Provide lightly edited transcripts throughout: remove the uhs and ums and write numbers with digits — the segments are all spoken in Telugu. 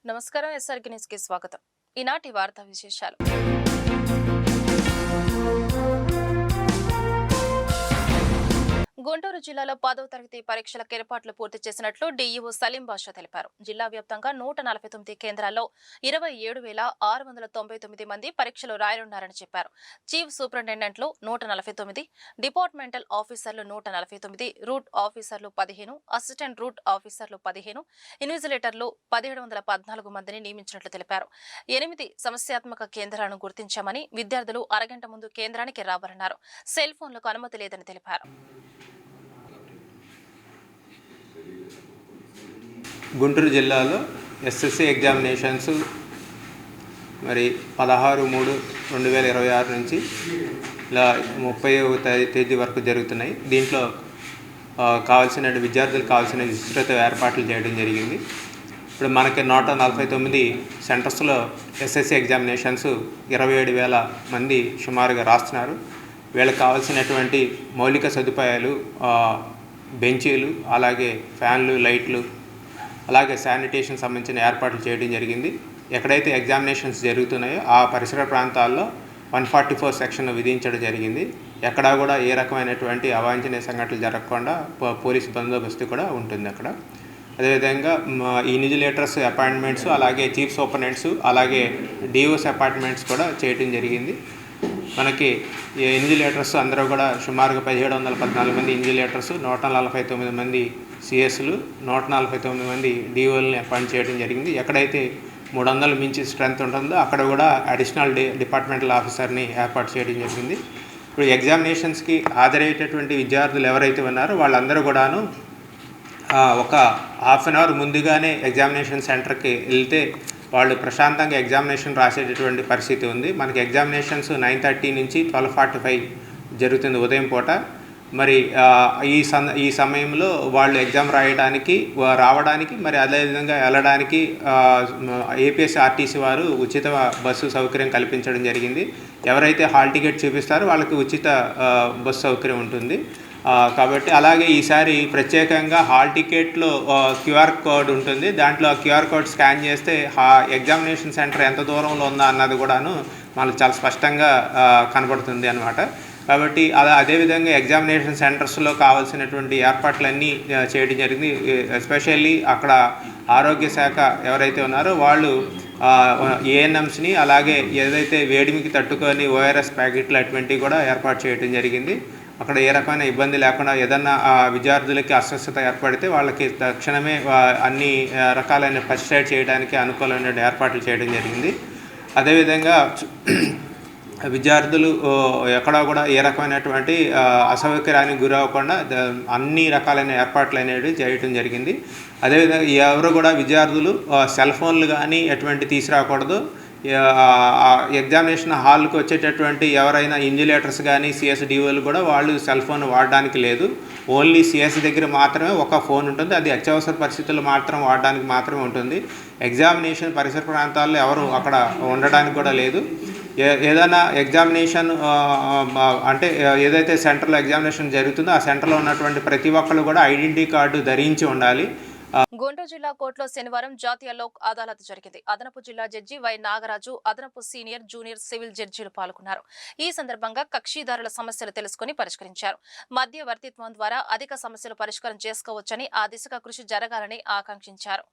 నమస్కారం. ఎస్ఆర్‌కే న్యూస్‌కి స్వాగతం. ఈనాటి వార్తా విశేషాలు. గుంటూరు జిల్లాలో 10వ తరగతి పరీక్షలకు ఏర్పాట్లు పూర్తి చేసినట్లు డీఈఓ సలీం బాషా తెలిపారు. జిల్లా వ్యాప్తంగా 149 కేంద్రాల్లో 27,699 మంది పరీక్షలు రాయనున్నారని చెప్పారు. చీఫ్ సూపరింటెండెంట్లు 149, డిపార్ట్మెంటల్ ఆఫీసర్లు 149, రూట్ ఆఫీసర్లు 15, అసిస్టెంట్ రూట్ ఆఫీసర్లు 15, ఇన్విజిలేటర్లు 1714 మందిని నియమించినట్లు తెలిపారు. 8 సమస్యాత్మక కేంద్రాలను గుర్తించామని, విద్యార్థులు అరగంట ముందు కేంద్రానికి రావాలన్నారు. సెల్ ఫోన్లకు అనుమతి లేదని తెలిపారు. గుంటూరు జిల్లాలో ఎస్ఎస్సి ఎగ్జామినేషన్స్ మరి 16/3/2026 నుంచి ఇలా 30వ తేదీ వరకు జరుగుతున్నాయి. దీంట్లో కావాల్సిన విద్యార్థులకు కావాల్సిన విస్తృత ఏర్పాట్లు చేయడం జరిగింది. ఇప్పుడు మనకి 149 సెంటర్స్లో ఎస్ఎస్సి ఎగ్జామినేషన్స్ 27,000 మంది సుమారుగా రాస్తున్నారు. వీళ్ళకి కావాల్సినటువంటి మౌలిక సదుపాయాలు, బెంచీలు, అలాగే ఫ్యాన్లు, లైట్లు, అలాగే శానిటేషన్ సంబంధించిన ఏర్పాట్లు చేయడం జరిగింది. ఎక్కడైతే ఎగ్జామినేషన్స్ జరుగుతున్నాయో ఆ పరిసర ప్రాంతాల్లో 144 సెక్షన్ విధించడం జరిగింది. ఎక్కడా కూడా ఏ రకమైనటువంటి అవాంఛనీయ సంఘటనలు జరగకుండా పోలీసు బందోబస్తు కూడా ఉంటుంది అక్కడ. అదేవిధంగా ఇన్విజిలేటర్స్ అపాయింట్మెంట్స్, అలాగే చీఫ్ సూపరింటెండెంట్స్, అలాగే డిఓస్ అపాయింట్మెంట్స్ కూడా చేయడం జరిగింది. మనకి ఇన్విజిలేటర్స్ అందరూ కూడా సుమారుగా 1714 మంది ఇన్విజిలేటర్స్, 149 మంది సిఎస్లు, 149 మంది డిఓల్ని అపాయింట్ చేయడం జరిగింది. ఎక్కడైతే 300 మించి స్ట్రెంత్ ఉంటుందో అక్కడ కూడా అడిషనల్ డిపార్ట్మెంటల్ ఆఫీసర్ని ఏర్పాటు చేయడం జరిగింది. ఇప్పుడు ఎగ్జామినేషన్స్కి హాజరయ్యేటటువంటి విద్యార్థులు ఎవరైతే ఉన్నారో వాళ్ళందరూ కూడాను ఒక హాఫ్ అన్ అవర్ ముందుగానే ఎగ్జామినేషన్ సెంటర్కి వెళ్తే వాళ్ళు ప్రశాంతంగా ఎగ్జామినేషన్ రాసేటటువంటి పరిస్థితి ఉంది. మనకి ఎగ్జామినేషన్స్ 9:30 నుంచి 12:45 జరుగుతుంది ఉదయం పూట. మరి ఈ సమయంలో వాళ్ళు ఎగ్జామ్ రావడానికి మరి అదేవిధంగా వెళ్ళడానికి ఏపీఎస్ఆర్టీసీ వారు ఉచిత బస్సు సౌకర్యం కల్పించడం జరిగింది. ఎవరైతే హాల్ టికెట్ చూపిస్తారో వాళ్ళకి ఉచిత బస్సు సౌకర్యం ఉంటుంది. కాబట్టి అలాగే ఈసారి ప్రత్యేకంగా హాల్ టికెట్లో క్యూఆర్ కోడ్ ఉంటుంది. దాంట్లో క్యూఆర్ కోడ్ స్కాన్ చేస్తే ఎగ్జామినేషన్ సెంటర్ ఎంత దూరంలో ఉందా అన్నది కూడాను మనకు చాలా స్పష్టంగా కనబడుతుంది అన్నమాట. కాబట్టి అదేవిధంగా ఎగ్జామినేషన్ సెంటర్స్లో కావాల్సినటువంటి ఏర్పాట్లన్నీ చేయడం జరిగింది. ఎస్పెషల్లీ అక్కడ ఆరోగ్య శాఖ ఎవరైతే ఉన్నారో వాళ్ళు ఏఎన్ఎంస్ని, అలాగే ఏదైతే వేడిమికి తట్టుకొని ఓఆర్ఎస్ ప్యాకెట్లు అటువంటివి కూడా ఏర్పాటు చేయడం జరిగింది. అక్కడ ఏ రకమైన ఇబ్బంది లేకుండా ఏదన్నా విద్యార్థులకి అస్వస్థత ఏర్పడితే వాళ్ళకి తక్షణమే అన్ని రకాలైన ఫస్ట్ ఎయిడ్ చేయడానికి అనుకూలమైన ఏర్పాట్లు చేయడం జరిగింది. అదేవిధంగా విద్యార్థులు ఎక్కడా కూడా ఏ రకమైనటువంటి అసౌకర్యానికి గురవ్వకుండా అన్ని రకాలైన ఏర్పాట్లు అనేవి చేయడం జరిగింది. అదేవిధంగా ఎవరు కూడా విద్యార్థులు సెల్ ఫోన్లు కానీ ఎటువంటి తీసుకురాకూడదు. ఎగ్జామినేషన్ హాల్కి వచ్చేటటువంటి ఎవరైనా ఇన్విజిలేటర్స్ కానీ సిఎస్డిఓలు కూడా వాళ్ళు సెల్ ఫోన్ వాడడానికి లేదు. ఓన్లీ సిఎస్ దగ్గర మాత్రమే ఒక ఫోన్ ఉంటుంది. అది అత్యవసర పరిస్థితుల్లో మాత్రం వాడడానికి మాత్రమే ఉంటుంది. ఎగ్జామినేషన్ పరిసర ప్రాంతాల్లో ఎవరు అక్కడ ఉండడానికి కూడా లేదు. ఏదైనా ఎగ్జామినేషన్ అంటే ఏదైతే సెంటర్లో ఎగ్జామినేషన్ జరుగుతుందో ఆ సెంటర్లో ఉన్నటువంటి ప్రతి ఒక్కళ్ళు కూడా ఐడెంటిటీ కార్డు ధరించి ఉండాలి. గుంటూరు జిల్లా కోర్టులో శనివారం జాతీయ లోక్ అదాలత్ జరిగింది. అదనపు జిల్లా జడ్జి వై నాగరాజు, అదనపు సీనియర్, జూనియర్ సివిల్ జడ్జీలు పాల్గొన్నారు. ఈ సందర్భంగా కక్షిదారుల సమస్యలు తెలుసుకుని పరిష్కరించారు. మధ్యవర్తిత్వం ద్వారా అధిక సమస్యలు పరిష్కారం చేసుకోవచ్చని, ఆ దిశగా కృషి జరగాలని ఆకాంక్షించారు.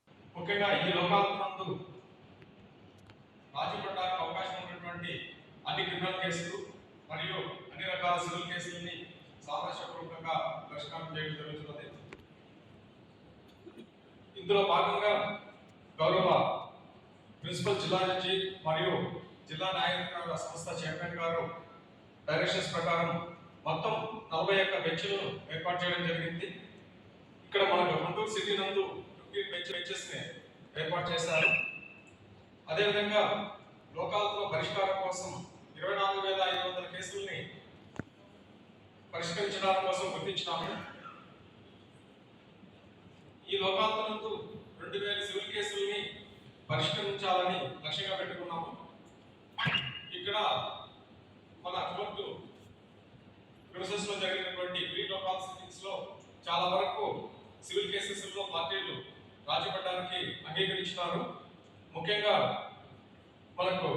ఇందులో భాగంగా గౌరవ ప్రిన్సిపల్ జిల్లా జడ్జి మరియు జిల్లా న్యాయాధికారుల సంస్థ చైర్మన్ గారు డైరెక్షన్స్ ప్రకారం మొత్తం 41 బెంచ్లను ఏర్పాటు చేయడం జరిగింది. ఇక్కడ మనకు గుంటూరు సిటీ నందు 15 బెంచెస్ని ఏర్పాటు చేశారు. అదేవిధంగా లోకాలతో పరిష్కారం కోసం 24,500 కేసుల్ని పరిష్కరించడానికి కోసం గుర్తించినాము. ఈ లోకాలతో 2,000 సివిల్ కేసుల్ని పరిష్కరించాలని లక్ష్యంగా పెట్టుకున్నాము. ఇక్కడ మన కోర్టు ప్రిన్సెస్ లో జరిగినటువంటి ప్రీ లోకాల్ సిట్టింగ్స్ లో చాలా వరకు సివిల్ కేసెస్ లో పార్టీలు రాజీ పడడానికి అంగీకరించినారు. ముఖ్యంగా మనకు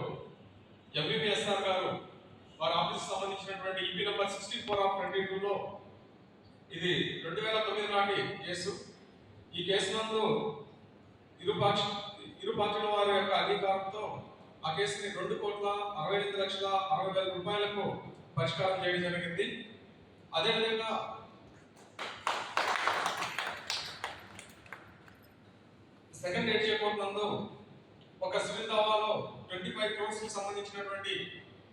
ఎంబీబీఎస్ఆర్ గారు వారి ఆఫీస్ సంబంధించినటువంటి ఈపీ నెంబర్ 64/22లో ఇది 2009 నాటి కేసు. ఈ కేసు నందు ఇరు పక్షుల వారి యొక్క అధికారంతో ఆ కేసుని 2,65,60,000 రూపాయలకు పరిష్కారం చేయడం జరిగింది. అదేవిధంగా సెకండ్ ఏజీ కోర్టు నందు ఒక సివిల్ దావాలో 25 crores సంబంధించినటువంటి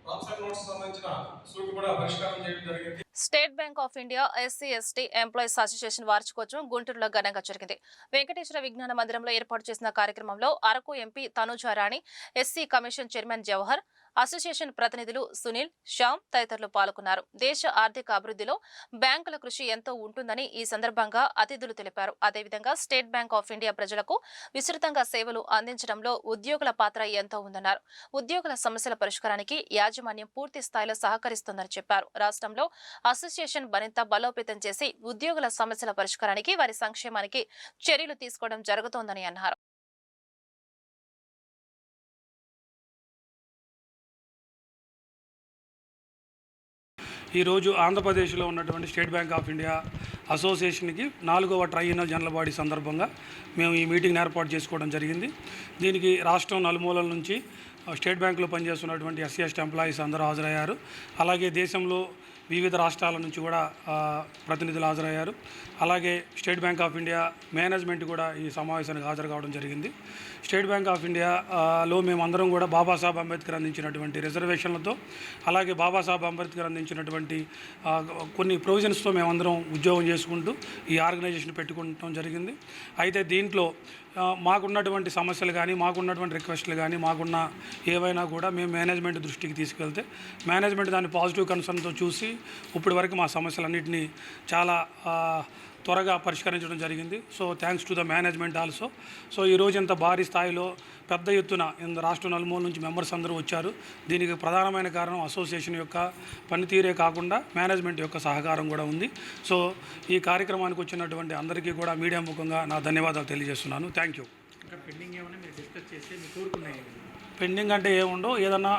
ట్రాన్స్ఫర్ నోట్స్ సంబంధించిన సూట్ కూడా పరిష్కారం చేయడం జరిగింది. State bank of India SC/ST employees association వార్షికోత్సవం గుంటూరులో ఘనంగా జరిగింది. వెంకటేశ్వర విజ్ఞాన మందిరంలో ఏర్పాటు చేసిన కార్యక్రమంలో Araku MP Tanujarani, SC commission chairman Jawahar, association ప్రతినిధులు సునీల్, శ్యామ్ తదితరులు పాల్గొన్నారు. దేశ ఆర్థిక అభివృద్ధిలో బ్యాంకుల కృషి ఎంతో ఉంటుందని ఈ సందర్భంగా అతిథులు తెలిపారు. అదేవిధంగా స్టేట్ బ్యాంక్ ఆఫ్ ఇండియా ప్రజలకు విస్తృతంగా సేవలు అందించడంలో ఉద్యోగుల పాత్ర ఎంతో ఉందన్నారు. ఉద్యోగుల సమస్యల పరిష్కారానికి యాజమాన్యం పూర్తి స్థాయిలో సహకరిస్తుందని చెప్పారు. రాష్ట్రంలో అసోసియేషన్ మరింత బలోపేతం చేసి ఉద్యోగుల సమస్యల పరిష్కారానికి, వారి సంక్షేమానికి చర్యలు తీసుకోవడం జరుగుతోందని అన్నారు. ఈరోజు ఆంధ్రప్రదేశ్లో ఉన్నటువంటి స్టేట్ బ్యాంక్ ఆఫ్ ఇండియా అసోసియేషన్కి 4వ ట్రైఎన్నల్ జనరల్ బాడీ సందర్భంగా మేము ఈ మీటింగ్ని ఏర్పాటు చేసుకోవడం జరిగింది. దీనికి రాష్ట్రం నలుమూలల నుంచి స్టేట్ బ్యాంకులో పనిచేస్తున్నటువంటి SC/ST ఎంప్లాయీస్ అందరూ హాజరయ్యారు. అలాగే దేశంలో వివిధ రాష్ట్రాల నుంచి కూడా ప్రతినిధులు హాజరయ్యారు. అలాగే state bank of India management కూడా ఈ సమావేశానికి హాజరు కావడం జరిగింది. స్టేట్ బ్యాంక్ ఆఫ్ ఇండియాలో మేమందరం కూడా బాబాసాహెబ్ అంబేద్కర్ అందించినటువంటి రిజర్వేషన్లతో, అలాగే బాబాసాహెబ్ అంబేద్కర్ అందించినటువంటి కొన్ని ప్రొవిజన్స్తో మేమందరం ఉద్యోగం చేసుకుంటూ ఈ ఆర్గనైజేషన్ పెట్టుకోవడం జరిగింది. అయితే దీంట్లో మాకున్నటువంటి సమస్యలు కానీ, మాకున్నటువంటి రిక్వెస్ట్లు కానీ, మాకున్న ఏవైనా కూడా మేము మేనేజ్మెంట్ దృష్టికి తీసుకెళ్తే మేనేజ్మెంట్ దాన్ని పాజిటివ్ కన్సర్న్తో చూసి ఇప్పటి వరకు మా సమస్యలన్నింటినీ చాలా త్వరగా పరిష్కరించడం జరిగింది. So thanks to the management also. So ఈరోజు ఇంత భారీ స్థాయిలో పెద్ద ఎత్తున రాష్ట్ర నలుమూల నుంచి మెంబర్స్ అందరూ వచ్చారు. దీనికి ప్రధానమైన కారణం అసోసియేషన్ యొక్క పనితీరే కాకుండా మేనేజ్మెంట్ యొక్క సహకారం కూడా ఉంది. సో ఈ కార్యక్రమానికి వచ్చినటువంటి అందరికీ కూడా మీడియా ముఖంగా నా ధన్యవాదాలు తెలియజేస్తున్నాను. Thank you. పెండింగ్ అంటే ఏముండో, ఏదన్నా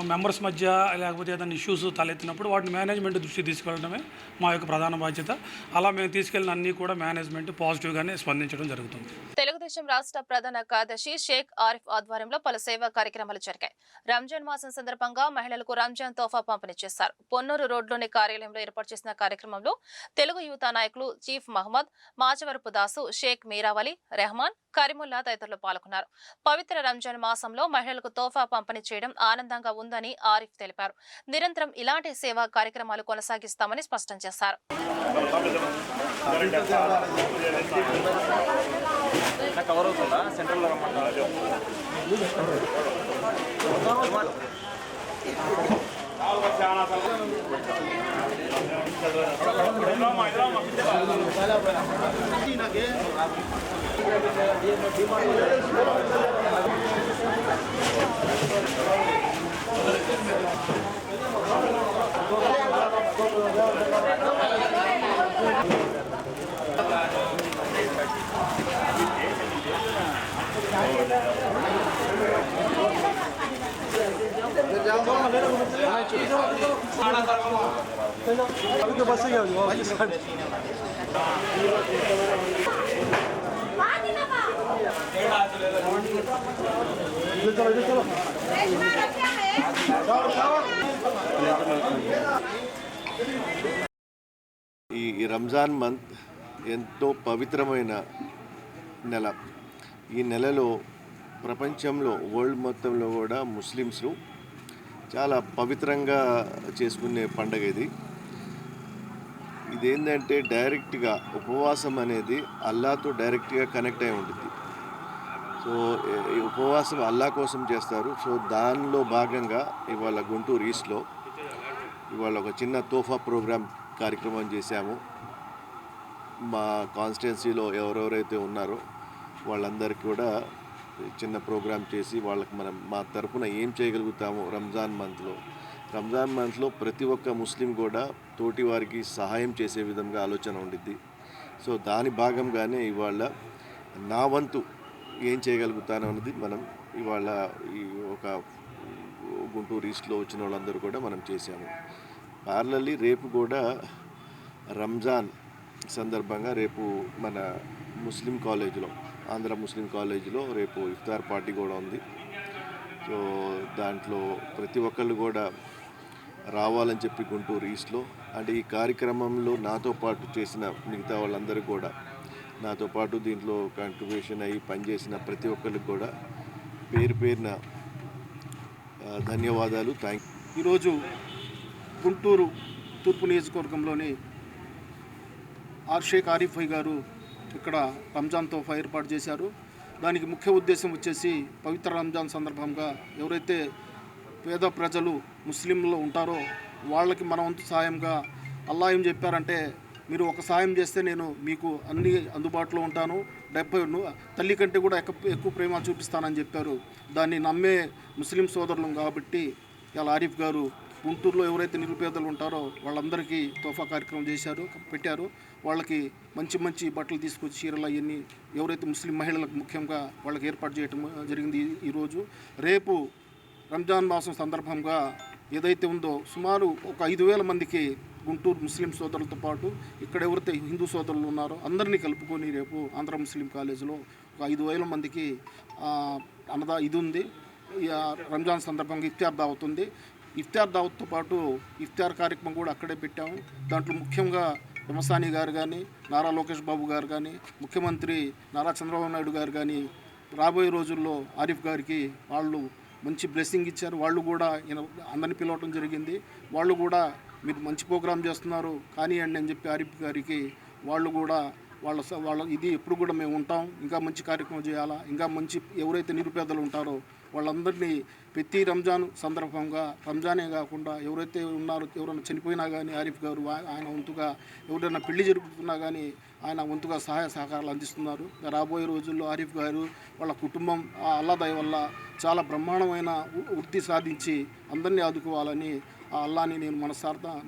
మెంబర్స్ మధ్య లేకపోతే ఏదైనా ఇష్యూస్ తలెత్తినప్పుడు వాటిని మేనేజ్మెంట్ దృష్టికి తీసుకెళ్ళడమే మా యొక్క ప్రధాన బాధ్యత. అలా మేము తీసుకెళ్ళిన అన్నీ కూడా మేనేజ్మెంట్ పాజిటివ్గానే స్పందించడం జరుగుతుంది. తెలుగుదేశం రాష్ట్ర ప్రధాన కార్యదర్శి షేక్ ఆరిఫ్ ఆధ్వర్యంలో పలు సేవా కార్యక్రమాలు జరిగాయి. రంజాన్ మాసం సందర్భంగా మహిళలకు రంజాన్ తోఫా పంపిణీ చేశారు. పొన్నూరు రోడ్లోని కార్యాలయంలో ఏర్పాటు చేసిన కార్యక్రమంలో తెలుగు యువత నాయకులు చీఫ్ మహమ్మద్, మాచవరపు దాసు, షేక్ మీరావలి, రెహమాన్, కరీముల్లా తదితరులు పాల్గొన్నారు. పవిత్ర రంజాన్ మాసంలో మహిళలకు తోఫా పంపిణీ చేయడం ఆనందంగా ఉందని ఆరిఫ్ తెలిపారు. నిరంతరం ఇలాంటి సేవా కార్యక్రమాలు కొనసాగిస్తామని స్పష్టం చేశారు. ఈ రంజాన్ మంత్ ఎంతో పవిత్రమైన నెల. ఈ నెలలో ప్రపంచంలో వరల్డ్ మొత్తంలో కూడా ముస్లిమ్స్ చాలా పవిత్రంగా చేసుకునే పండగ ఇది. ఇదేంటంటే డైరెక్ట్గా ఉపవాసం అనేది అల్లాతో డైరెక్ట్గా కనెక్ట్ అయి ఉంటుంది. సో ఈ ఉపవాసం అల్లా కోసం చేస్తారు. సో దానిలో భాగంగా ఇవాళ గుంటూరు ఈస్ట్లో ఇవాళ ఒక చిన్న తోఫా ప్రోగ్రామ్ కార్యక్రమం చేశాము. మా కాన్స్టిట్యున్సీలో ఎవరెవరైతే ఉన్నారో వాళ్ళందరికీ కూడా చిన్న ప్రోగ్రామ్ చేసి వాళ్ళకి మా తరఫున ఏం చేయగలుగుతాము రంజాన్ మంత్లో ప్రతి ఒక్క ముస్లిం కూడా తోటి వారికి సహాయం చేసే విధంగా ఆలోచన ఉండిద్ది. సో దాని భాగంగానే ఇవాళ నా వంతు ఏం చేయగలుగుతాను అన్నది మనం ఇవాళ ఈ ఒక గుంటూరు ఈస్ట్లో వచ్చిన వాళ్ళందరూ కూడా మనం చేశాము. పార్లల్లీ రేపు కూడా రంజాన్ సందర్భంగా రేపు మన ముస్లిం కాలేజీలో, ఆంధ్ర ముస్లిం కాలేజీలో రేపు ఇఫ్తార్ పార్టీ కూడా ఉంది. సో దాంట్లో ప్రతి ఒక్కళ్ళు కూడా రావాలని చెప్పి గుంటూరు ఈస్ట్లో, అంటే ఈ కార్యక్రమంలో నాతో పాటు చేసిన మిగతా వాళ్ళందరూ కూడా, నాతో పాటు దీంట్లో కంట్రిబ్యూషన్ అయ్యి పనిచేసిన ప్రతి ఒక్కరికి కూడా పేరు పేరున ధన్యవాదాలు. ఈరోజు గుంటూరు తూర్పు నియోజకవర్గంలోని షేక్ ఆరిఫ్ భాయ్ గారు ఇక్కడ రంజాన్ తోఫా ఏర్పాటు చేశారు. దానికి ముఖ్య ఉద్దేశం వచ్చేసి పవిత్ర రంజాన్ సందర్భంగా ఎవరైతే పేద ప్రజలు ముస్లింలు ఉంటారో వాళ్ళకి మన వంతు సాయంగా అల్లా ఏం చెప్పారంటే, మీరు ఒక సాయం చేస్తే నేను మీకు అన్ని అందుబాటులో ఉంటాను, 70 తల్లి కంటే కూడా ఎక్కువ ప్రేమ చూపిస్తానని చెప్పారు. దాన్ని నమ్మే ముస్లిం సోదరులం కాబట్టి ఇలా ఆరిఫ్ గారు గుంటూరులో ఎవరైతే నిరుపేదలు ఉంటారో వాళ్ళందరికీ తోఫా కార్యక్రమం పెట్టారు. వాళ్ళకి మంచి మంచి బట్టలు తీసుకొచ్చి చీరలు అవన్నీ ఎవరైతే ముస్లిం మహిళలకు ముఖ్యంగా వాళ్ళకి ఏర్పాటు చేయడం జరిగింది. ఈరోజు రేపు రంజాన్ మాసం సందర్భంగా ఏదైతే ఉందో సుమారు ఒక 5,000 మందికి గుంటూరు ముస్లిం సోదరులతో పాటు ఇక్కడ ఎవరైతే హిందూ సోదరులు ఉన్నారో అందరినీ కలుపుకొని రేపు ఆంధ్ర ముస్లిం కాలేజీలో ఒక 5,000 మందికి ఇది ఉంది. రంజాన్ సందర్భంగా ఇఫ్తార్ దావత్ ఉంది. ఇఫ్తార్ దావత్తో పాటు ఇఫ్తార్ కార్యక్రమం కూడా అక్కడే పెట్టాము. దాంట్లో ముఖ్యంగా తమసాని గారు కానీ, నారా లోకేష్ బాబు గారు కానీ, ముఖ్యమంత్రి నారా చంద్రబాబు నాయుడు గారు కానీ రాబోయే రోజుల్లో ఆరిఫ్ గారికి వాళ్ళు మంచి బ్లెస్సింగ్ ఇచ్చారు. వాళ్ళు కూడా అందరిని పిలవటం జరిగింది. వాళ్ళు కూడా మీరు మంచి ప్రోగ్రాం చేస్తున్నారు కానివ్వండి అని చెప్పి ఆరిఫ్ గారికి వాళ్ళు కూడా వాళ్ళ ఇది ఎప్పుడు కూడా మేము ఉంటాం, ఇంకా మంచి కార్యక్రమం చేయాలా, ఇంకా మంచి ఎవరైతే నిరుపేదలు ఉంటారో వాళ్ళందరినీ ప్రతి రంజాన్ సందర్భంగా, రంజానే కాకుండా ఎవరైతే ఉన్నారో, ఎవరైనా చనిపోయినా కానీ ఆరిఫ్ గారు ఆయన వంతుగా, ఎవరైనా పెళ్లి జరుపుతున్నా కానీ ఆయన వంతుగా సహాయ సహకారాలు అందిస్తున్నారు. రాబోయే రోజుల్లో ఆరిఫ్ గారు వాళ్ళ కుటుంబం అల్లా దయ వల్ల చాలా బ్రహ్మాండమైన వృద్ధి సాధించి అందరినీ ఆదుకోవాలని ఆ అల్లాని నేను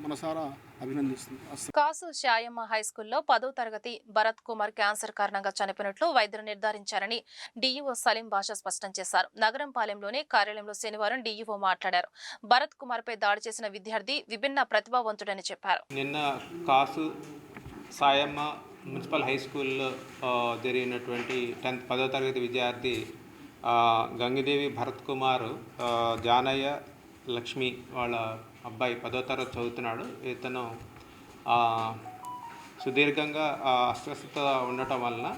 మనసారా అభినందిస్తున్నాను. కాసు శాయమ్మ హైస్కూల్లో 10వ తరగతి భరత్ కుమార్ క్యాన్సర్ కారణంగా చనిపోయినట్లు వైద్యులు నిర్ధారించారని డీఈఓ సలీం బాషా స్పష్టం చేశారు. నగరంపాలెంలోని కార్యాలయంలో శనివారం డీఈఓ మాట్లాడారు. భరత్ కుమార్ పై దాడి చేసిన విద్యార్థి విభిన్న ప్రతిభావంతుడని చెప్పారు. నిన్న కాసు సాయమ్మ మున్సిపల్ హై స్కూల్లో జరిగినటువంటి 10వ తరగతి విద్యార్థి గంగిదేవి భరత్ కుమార్, జానయ్య లక్ష్మి వాళ్ళ అబ్బాయి 10వ తరగతి చదువుతున్నాడు. ఇతను సుదీర్ఘంగా అస్వస్థత ఉండటం వలన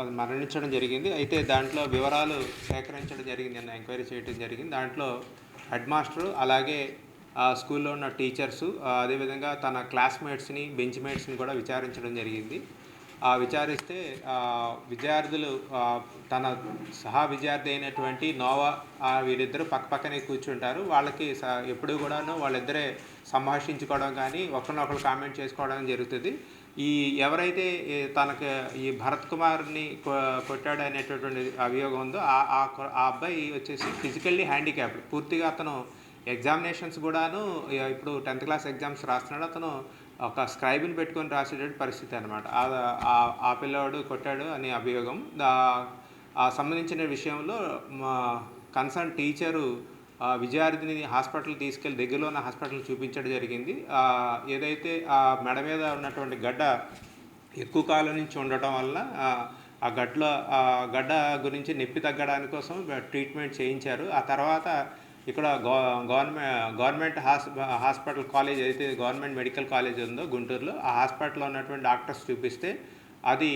అది మరణించడం జరిగింది. అయితే దాంట్లో వివరాలు సేకరించడం జరిగింది, నిన్న ఎంక్వైరీ చేయడం జరిగింది. దాంట్లో హెడ్ మాస్టరు, అలాగే స్కూల్లో ఉన్న టీచర్సు, అదేవిధంగా తన క్లాస్మేట్స్ని, బెంచ్ మేట్స్ని కూడా విచారించడం జరిగింది. విచారిస్తే విద్యార్థులు, తన సహా విద్యార్థి అయినటువంటి నోవా, వీళ్ళిద్దరూ పక్కపక్కనే కూర్చుంటారు. వాళ్ళకి ఎప్పుడూ కూడాను వాళ్ళిద్దరే సంభాషించుకోవడం కానీ ఒకరినొకరు కామెంట్ చేసుకోవడం జరుగుతుంది. ఎవరైతే తనకు ఈ భరత్ కుమార్ని కొట్టాడు అనేటటువంటి అభియోగం ఉందో ఆ అబ్బాయి వచ్చేసి ఫిజికల్లీ హ్యాండిక్యాప్డ్. పూర్తిగా అతను ఎగ్జామినేషన్స్ కూడాను ఇప్పుడు 10th క్లాస్ ఎగ్జామ్స్ రాస్తున్నాడు. అతను ఒక స్క్రైబ్ని పెట్టుకొని రాసేటటువంటి పరిస్థితి అనమాట. ఆ పిల్లవాడు కొట్టాడు అనే అభియోగం. సంబంధించిన విషయంలో కన్సర్న్ టీచరు విద్యార్థిని హాస్పిటల్ తీసుకెళ్ళి దగ్గరలో ఉన్న హాస్పిటల్ చూపించడం జరిగింది. ఏదైతే ఆ మెడ మీద ఉన్నటువంటి గడ్డ ఎక్కువ కాలం నుంచి ఉండటం వల్ల ఆ గడ్డ గురించి నొప్పి తగ్గడానికి కోసం ట్రీట్మెంట్ చేయించారు. ఆ తర్వాత ఇక్కడ గవర్నమెంట్ హాస్పిటల్ కాలేజ్ అయితే గవర్నమెంట్ మెడికల్ కాలేజ్ ఉందో గుంటూరులో, ఆ హాస్పిటల్లో ఉన్నటువంటి డాక్టర్స్ చూపిస్తే అది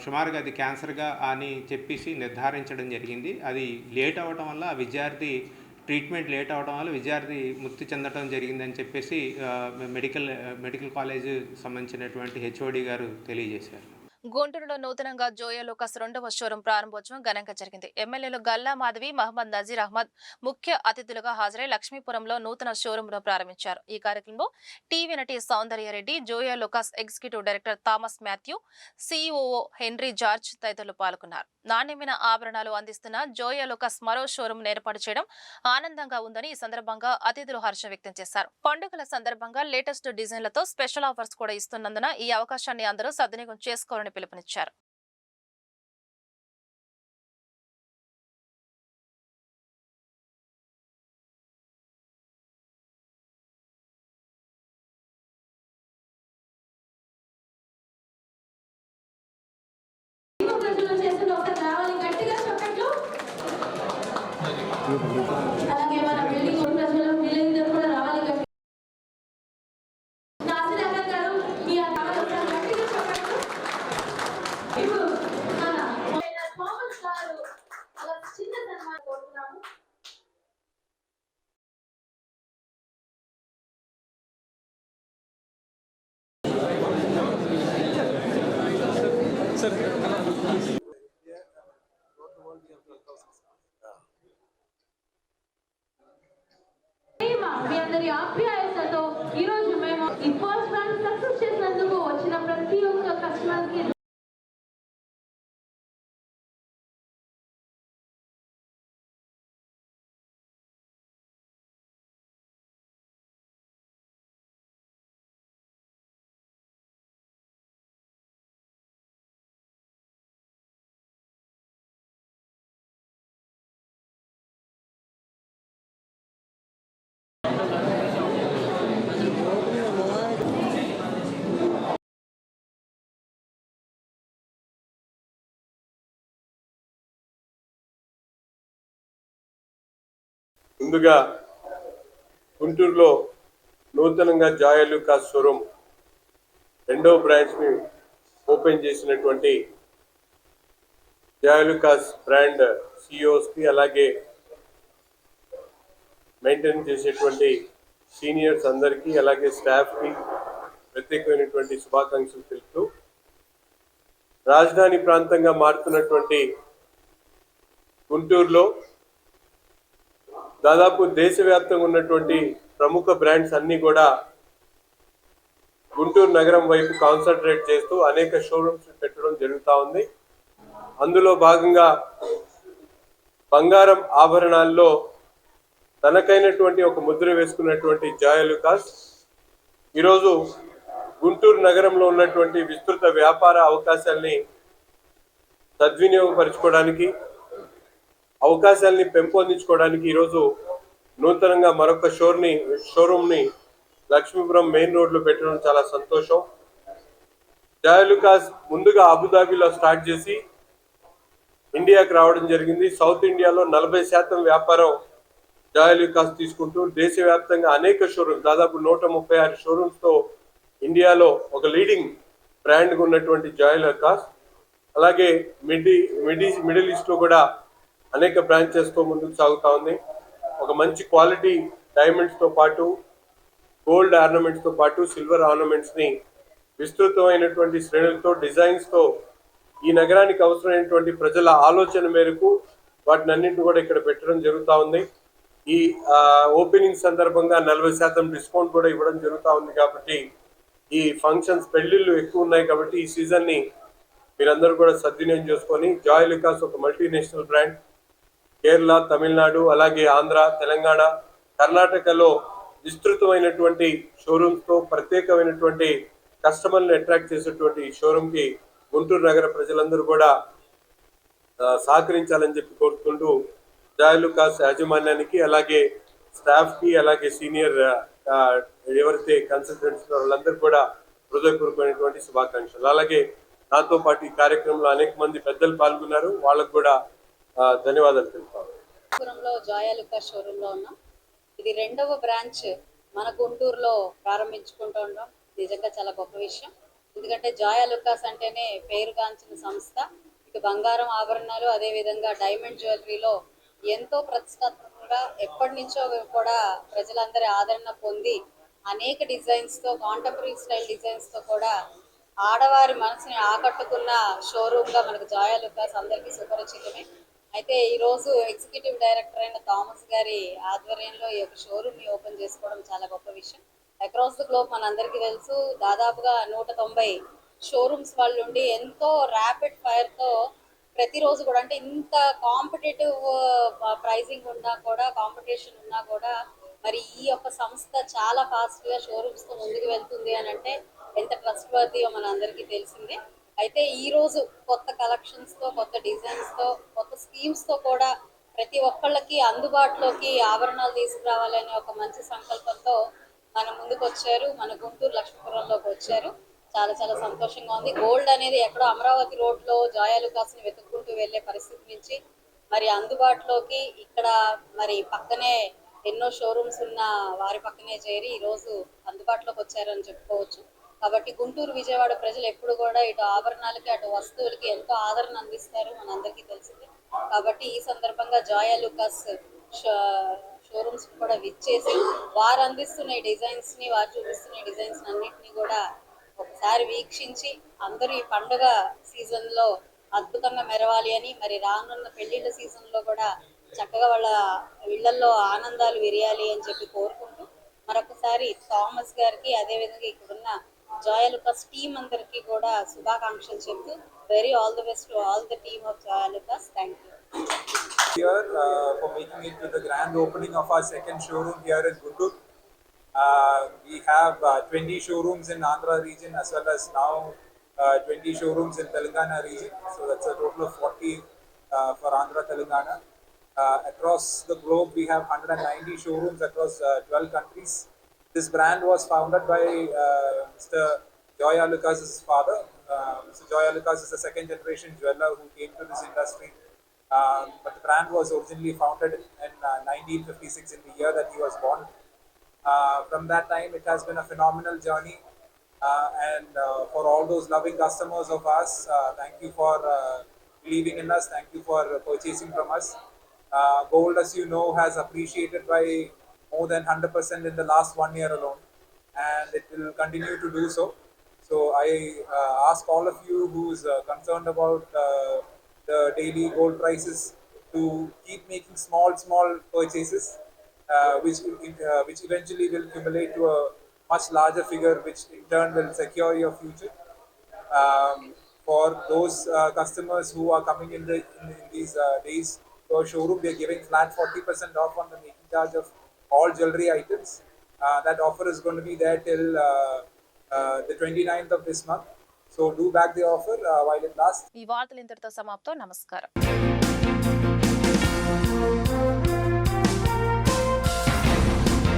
సుమారుగా అది క్యాన్సర్గా అని చెప్పేసి నిర్ధారించడం జరిగింది. అది లేట్ అవ్వటం వల్ల విద్యార్థి ట్రీట్మెంట్ లేట్ అవ్వడం వల్ల విద్యార్థి మృతి చెందడం జరిగిందని చెప్పేసి మెడికల్ కాలేజ్ సంబంధించినటువంటి హెచ్ఓడి గారు తెలియజేశారు. గుంటూరులో నూతనంగా జోయా లోకస్ 2వ షోరూం ప్రారంభోత్సవం ఘనంగా జరిగింది. ఎమ్మెల్యేలు గల్లా మాధవి, మహమ్మద్ నజీర్ అహ్మద్ ముఖ్య అతిథులుగా హాజరై లక్ష్మీపురంలో నూతన షోరూంను ప్రారంభించారు. ఈ కార్యక్రమంలో టీవీ నటి Soundarya Reddy, Joyalukkas executive director Thomas Mathew, CEO Henry George తదితరులు పాల్గొన్నారు. నాణ్యమైన ఆభరణాలు అందిస్తున్న జోయా లోకస్ మరో షోరూం ఏర్పాటు చేయడం ఆనందంగా ఉందని ఈ సందర్భంగా అతిథులు హర్షం వ్యక్తం చేశారు. పండుగల సందర్భంగా లేటెస్ట్ డిజైన్లతో స్పెషల్ ఆఫర్స్ కూడా ఇస్తున్నందున ఈ అవకాశాన్ని అందరూ సద్వినియోగం చేసుకోవాలని పిలుపునిచ్చారు. అలాగే మన బిల్డింగ్ ప్రజలు వీళ్ళందరూ కూడా రావాలి కదా. నాసిరహమత్ గారు మీ ఆలోచన గట్టిగా చెప్పండి. ఇప్పుడు మన థామస్ గారు అలా చిన్న సన్మానం కోరుతున్నాము. మీ అందరి ఆప్యాయతతో ఈరోజు మేము ఈ ఫస్ట్ రౌండ్ సక్సెస్ చేసినందుకు వచ్చిన ప్రతి ఒక్క కస్టమర్ కి ముందుగా గుంటూరులో నూతనంగా జాయ్ అలూకాస్ షోరూమ్ రెండవ బ్రాంచ్ని ఓపెన్ చేసినటువంటి జాయ్ అలూకాస్ బ్రాండ్ సిఇఓస్కి అలాగే మెయింటైన్ చేసేటువంటి సీనియర్స్ అందరికీ అలాగే స్టాఫ్కి ప్రత్యేకమైనటువంటి శుభాకాంక్షలు తెలుపుతూ రాజధాని ప్రాంతంగా మారుతున్నటువంటి గుంటూరులో దాదాపు దేశవ్యాప్తంగా ఉన్నటువంటి ప్రముఖ బ్రాండ్స్ అన్నీ కూడా గుంటూరు నగరం వైపు కాన్సన్ట్రేట్ చేస్తూ అనేక షోరూమ్స్ పెట్టడం జరుగుతూ ఉంది. అందులో భాగంగా బంగారం ఆభరణాల్లో తనకైనటువంటి ఒక ముద్ర వేసుకున్నటువంటి జాయ్ అలూకాస్ ఈరోజు గుంటూరు నగరంలో ఉన్నటువంటి విస్తృత వ్యాపార అవకాశాల్ని సద్వినియోగపరచుకోవడానికి అవకాశాలని పెంపొందించుకోవడానికి ఈరోజు నూతనంగా మరొక షోరూమ్ని లక్ష్మీపురం మెయిన్ రోడ్లో పెట్టడం చాలా సంతోషం. జాయ్ అలూకాస్ ముందుగా అబుదాబిలో స్టార్ట్ చేసి ఇండియాకి రావడం జరిగింది. సౌత్ ఇండియాలో 40% వ్యాపారం జాయ్ అలూకాస్ తీసుకుంటూ దేశవ్యాప్తంగా అనేక షోరూమ్స్ దాదాపు 136 షోరూమ్స్తో ఇండియాలో ఒక లీడింగ్ బ్రాండ్గా ఉన్నటువంటి జాయ్ అలూకాస్ అలాగే మిడిల్ ఈస్ట్లో కూడా అనేక బ్రాంచెస్తో ముందుకు సాగుతూ ఉంది. ఒక మంచి క్వాలిటీ డైమండ్స్తో పాటు గోల్డ్ ఆర్నమెంట్స్తో పాటు సిల్వర్ ఆర్నమెంట్స్ని విస్తృతమైనటువంటి శ్రేణులతో డిజైన్స్తో ఈ నగరానికి అవసరమైనటువంటి ప్రజల ఆలోచన మేరకు వాటిని అన్నింటిని కూడా ఇక్కడ పెట్టడం జరుగుతూ ఉంది. ఈ ఓపెనింగ్ సందర్భంగా 40% డిస్కౌంట్ కూడా ఇవ్వడం జరుగుతూ ఉంది. కాబట్టి ఈ ఫంక్షన్స్ పెళ్లిళ్ళు ఎక్కువ ఉన్నాయి కాబట్టి ఈ సీజన్ని మీరందరూ కూడా సద్వినియోగం చేసుకొని జాయ్ అలూకాస్ ఒక మల్టీనేషనల్ బ్రాండ్ కేరళ, తమిళనాడు, అలాగే ఆంధ్ర, తెలంగాణ, కర్ణాటకలో విస్తృతమైనటువంటి షోరూమ్స్తో ప్రత్యేకమైనటువంటి కస్టమర్ని అట్రాక్ట్ చేసేటువంటి షోరూమ్కి గుంటూరు నగర ప్రజలందరూ కూడా సహకరించాలని చెప్పి కోరుకుంటూ జాయ్ అలూకాస్ యాజమాన్యానికి అలాగే స్టాఫ్కి అలాగే సీనియర్ ఎవరైతే కన్సల్టెంట్స్ వాళ్ళందరూ కూడా హృదయపూర్వకమైనటువంటి శుభాకాంక్షలు. అలాగే నాతో పాటు ఈ కార్యక్రమంలో అనేక మంది పెద్దలు పాల్గొన్నారు. వాళ్ళకు కూడా ధన్యవాదాలు తెలుపుతాను. గుంటూరులో జాయ్ అలూకాస్ షోరూంలో ఉన్నాం. ఇది రెండవ బ్రాంచ్ మన గుంటూరులో ప్రారంభించుకుంటూ ఉన్నాం. నిజంగా చాలా గొప్ప విషయం. ఎందుకంటే జాయ్ అలూకాస్ అంటేనే పేరుగాంచిన సంస్థ. ఇటు బంగారం ఆభరణాలు అదేవిధంగా డైమండ్ జ్యువెలరీలో ఎంతో ప్రతిష్టాత్మకంగా ఎప్పటి నుంచో కూడా ప్రజలందరి ఆదరణ పొంది అనేక డిజైన్స్తో కాంటెంపరీ స్టైల్ డిజైన్స్తో కూడా ఆడవారి మనసుని ఆకట్టుకున్న షోరూమ్గా మనకు జాయ్ అలూకాస్ అందరికీ సుపరిచితమే. అయితే ఈరోజు ఎగ్జిక్యూటివ్ డైరెక్టర్ అయిన థామస్ గారి ఆధ్వర్యంలో ఈ యొక్క షోరూమ్ని ఓపెన్ చేసుకోవడం చాలా గొప్ప విషయం. అక్రాస్ ద గ్లోబ్ మనందరికీ తెలుసు దాదాపుగా 190 షోరూమ్స్ వాళ్ళు ఉండి ఎంతో ర్యాపిడ్ ఫైర్తో ప్రతిరోజు కూడా అంటే ఇంత కాంపిటేటివ్ ప్రైజింగ్ ఉన్నా కూడా కాంపిటీషన్ ఉన్నా కూడా మరి ఈ యొక్క సంస్థ చాలా ఫాస్ట్గా షోరూమ్స్తో ముందుకు వెళ్తుంది అని అంటే ఎంత ట్రస్ట్ వర్తీయో మన అందరికీ తెలిసిందే. అయితే ఈరోజు కొత్త కలెక్షన్స్తో కొత్త డిజైన్స్తో కొత్త స్కీమ్స్తో కూడా ప్రతి ఒక్కళ్ళకి అందుబాటులోకి ఆభరణాలు తీసుకురావాలనే ఒక మంచి సంకల్పంతో మన ముందుకు వచ్చారు. మన గుంటూరు లక్ష్మీపురంలోకి వచ్చారు. చాలా చాలా సంతోషంగా ఉంది. గోల్డ్ అనేది ఎక్కడో అమరావతి రోడ్లో జాయ్ అలూకాస్ని వెతుక్కుంటూ వెళ్ళే పరిస్థితి నుంచి మరి అందుబాటులోకి ఇక్కడ మరి పక్కనే ఎన్నో షోరూమ్స్ ఉన్న వారి పక్కనే చేరి ఈరోజు అందుబాటులోకి వచ్చారని చెప్పుకోవచ్చు. కాబట్టి గుంటూరు విజయవాడ ప్రజలు ఎప్పుడు కూడా ఇటు ఆభరణాలకి అటు వస్తువులకి ఎంతో ఆదరణ అందిస్తారు మనందరికీ తెలిసింది. కాబట్టి ఈ సందర్భంగా జాయ్ ఆలుకాస్ షోరూమ్స్ కూడా విచ్చేసి వారు అందిస్తున్న డిజైన్స్ ని వారు చూపిస్తున్న డిజైన్స్ అన్నిటిని కూడా ఒకసారి వీక్షించి అందరూ ఈ పండుగ సీజన్ లో అద్భుతంగా మెరవాలి అని, మరి రానున్న పెళ్లిళ్ళ సీజన్ లో కూడా చక్కగా వాళ్ళ ఇళ్లలో ఆనందాలు విరియాలి అని చెప్పి కోరుకుంటూ మరొకసారి థామస్ గారికి అదేవిధంగా ఇక్కడున్న జాయ్ ఆలుకాస్ టీమ్ అందరికీ కూడా శుభాకాంక్షలు చెప్తూ very all the best to all the team of Joy Alukkas. Thank you. Here for making it to the grand opening of our second showroom here in Guntur. We have 20 showrooms in Andhra region as well as now 20 showrooms in Telangana region. So that's a total of 40 for Andhra Telangana. Across the globe we have 190 showrooms across 12 countries. This brand was founded by Mr. Joy Alucas' father. Mr. Joy Alucas is a second generation jeweler who came to this industry. But the brand was originally founded in 1956 in the year that he was born. From that time, it has been a phenomenal journey. And for all those loving customers of us, thank you for believing in us. Thank you for purchasing from us. Gold, as you know, has appreciated by more than 100% in the last 1 year alone. And it will continue to do so. So I ask all of you who's concerned about the daily gold prices to keep making small purchases, which eventually will accumulate to a much larger figure, which in turn will secure your future. For those customers who are coming in these days to our showroom, we are giving flat 40% off on the making charge of all jewelry items. That offer is going to be there till the 29th of this month. So do back the offer while it lasts. ఈ వార్తలు ఇంతటితో సమాప్తం. నమస్కారం.